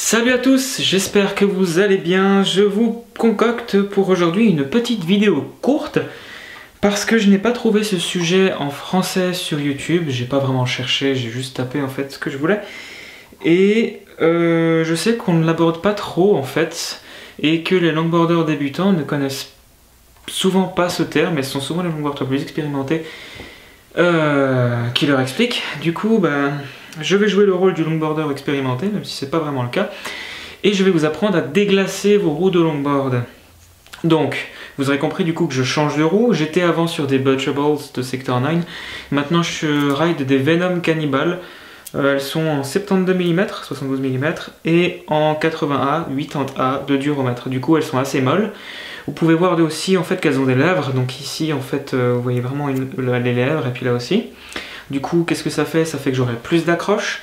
Salut à tous, j'espère que vous allez bien. Je vous concocte pour aujourd'hui une petite vidéo courte parce que je n'ai pas trouvé ce sujet en français sur YouTube. J'ai pas vraiment cherché, j'ai juste tapé en fait ce que je voulais. Et je sais qu'on ne l'aborde pas trop en fait et que les longboarders débutants ne connaissent souvent pas ce terme et ce sont souvent les longboarders plus expérimentés qui leur expliquent. Du coup, je vais jouer le rôle du longboarder expérimenté, même si c'est pas vraiment le cas, et je vais vous apprendre à déglacer vos roues de longboard. Donc, vous aurez compris du coup que je change de roue. J'étais avant sur des Butchables de Sector 9, maintenant je ride des Venom Cannibal. Elles sont en 72 mm, 72 mm, et en 80A, 80A de duromètre. Du coup, elles sont assez molles. Vous pouvez voir aussi en fait qu'elles ont des lèvres. Donc ici, en fait, vous voyez vraiment les lèvres, et puis là aussi. Du coup, qu'est-ce que ça fait? Ça fait que j'aurai plus d'accroche.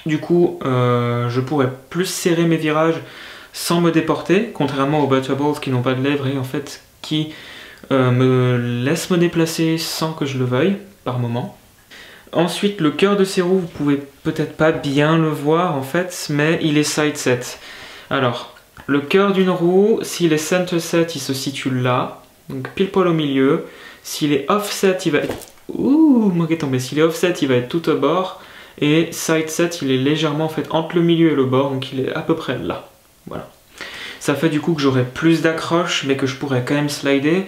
Du coup, je pourrai plus serrer mes virages sans me déporter, contrairement aux Butchables qui n'ont pas de lèvres et en fait qui me laissent me déplacer sans que je le veuille par moment. Ensuite, le cœur de ces roues, vous pouvez peut-être pas bien le voir en fait, mais il est side set. Alors, le cœur d'une roue, s'il est center set, il se situe là, donc pile poil au milieu. S'il est offset, il va être... Ouh, moi qui est tombé. S'il est offset, il va être tout au bord. Et side set, il est légèrement en fait entre le milieu et le bord, donc il est à peu près là. Voilà. Ça fait du coup que j'aurai plus d'accroche, mais que je pourrais quand même slider.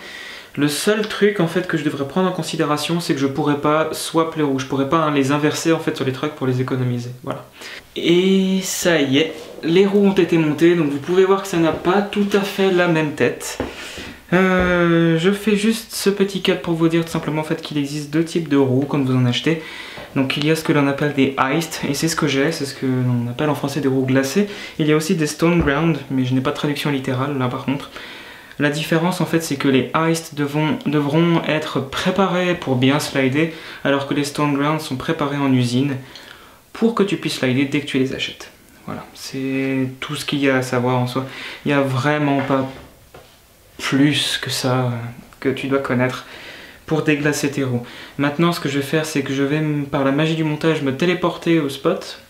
Le seul truc en fait que je devrais prendre en considération, c'est que je pourrais pas swap les roues, je pourrais pas les inverser en fait sur les trucks pour les économiser. Voilà. Et ça y est, les roues ont été montées, donc vous pouvez voir que ça n'a pas tout à fait la même tête. Je fais juste ce petit cut pour vous dire tout simplement en fait qu'il existe deux types de roues quand vous en achetez. Donc il y a ce que l'on appelle des iced, et c'est ce que j'ai, c'est ce que l'on appelle en français des roues glacées. Il y a aussi des stone ground, mais je n'ai pas de traduction littérale là par contre. La différence en fait c'est que les iced devront être préparés pour bien slider, alors que les stone ground sont préparés en usine pour que tu puisses slider dès que tu les achètes. Voilà, c'est tout ce qu'il y a à savoir en soi. Il n'y a vraiment pas plus que ça que tu dois connaître pour déglacer tes roues. Maintenant ce que je vais faire c'est que je vais par la magie du montage me téléporter au spot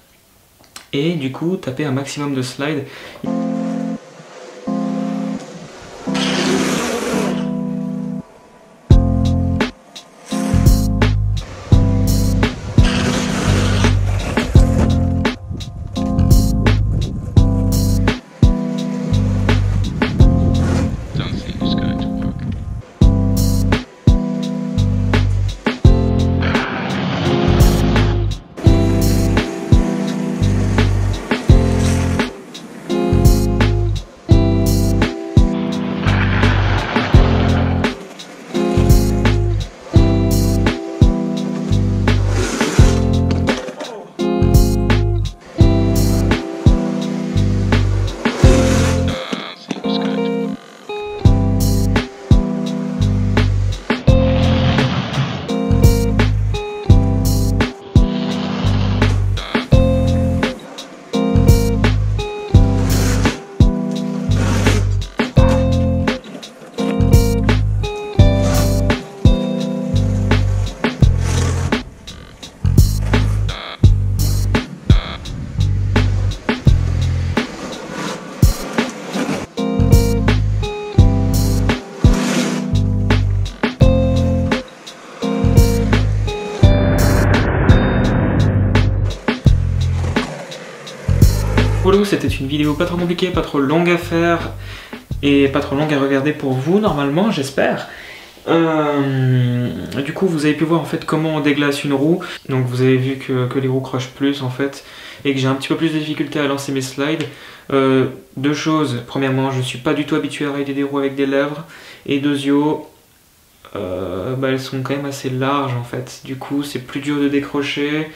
et du coup taper un maximum de slide. Voilà, c'était une vidéo pas trop compliquée, pas trop longue à faire et pas trop longue à regarder pour vous normalement, j'espère. Du coup vous avez pu voir en fait comment on déglace une roue. Donc vous avez vu que les roues crochent plus en fait et que j'ai un petit peu plus de difficulté à lancer mes slides. Deux choses, premièrement je suis pas du tout habitué à rider des roues avec des lèvres, et deuxio elles sont quand même assez larges en fait, du coup c'est plus dur de décrocher.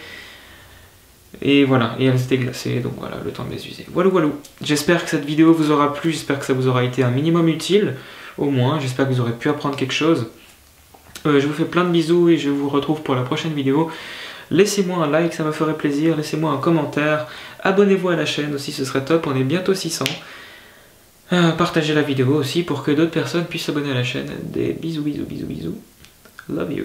Et voilà, et elle s'était glacée, donc voilà, le temps de les user. Voilà, voilà. J'espère que cette vidéo vous aura plu, j'espère que ça vous aura été un minimum utile, au moins, j'espère que vous aurez pu apprendre quelque chose. Je vous fais plein de bisous et je vous retrouve pour la prochaine vidéo. Laissez-moi un like, ça me ferait plaisir, laissez-moi un commentaire, abonnez-vous à la chaîne aussi, ce serait top, on est bientôt 600. Partagez la vidéo aussi pour que d'autres personnes puissent s'abonner à la chaîne. Des bisous, bisous, bisous, bisous. Love you.